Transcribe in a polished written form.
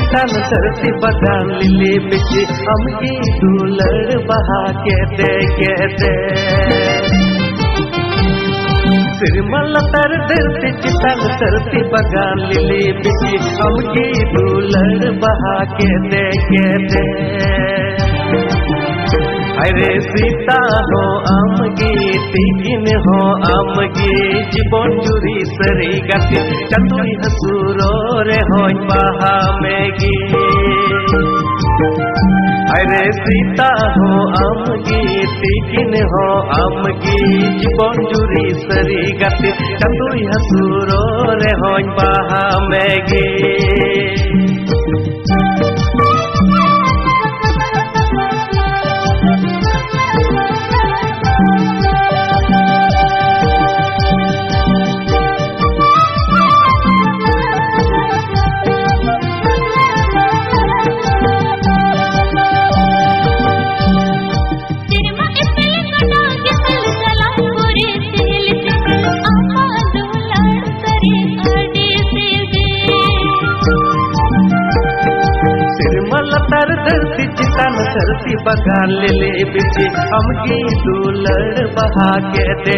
चितान धरती बगान लिली बिची हमकी दुलड़ बहा के दे सिरमल तर धरती चितान धरती बगान लिली बिची हमकी दुलड़ बहा के दे अरे सीता हो आमगी तीन हो आमगी जीवन जुरी सरी गति चतुरी हसूरो रे हो बहा मेगी अरे सीता हो आमगी तीन हो आमगी जीवन जुरी सरी गति चतुरी हसूरो रे हो बहा मेगी तर धरती चितान धरती बगान ले बिची हमकी दुलड़ बहा के दे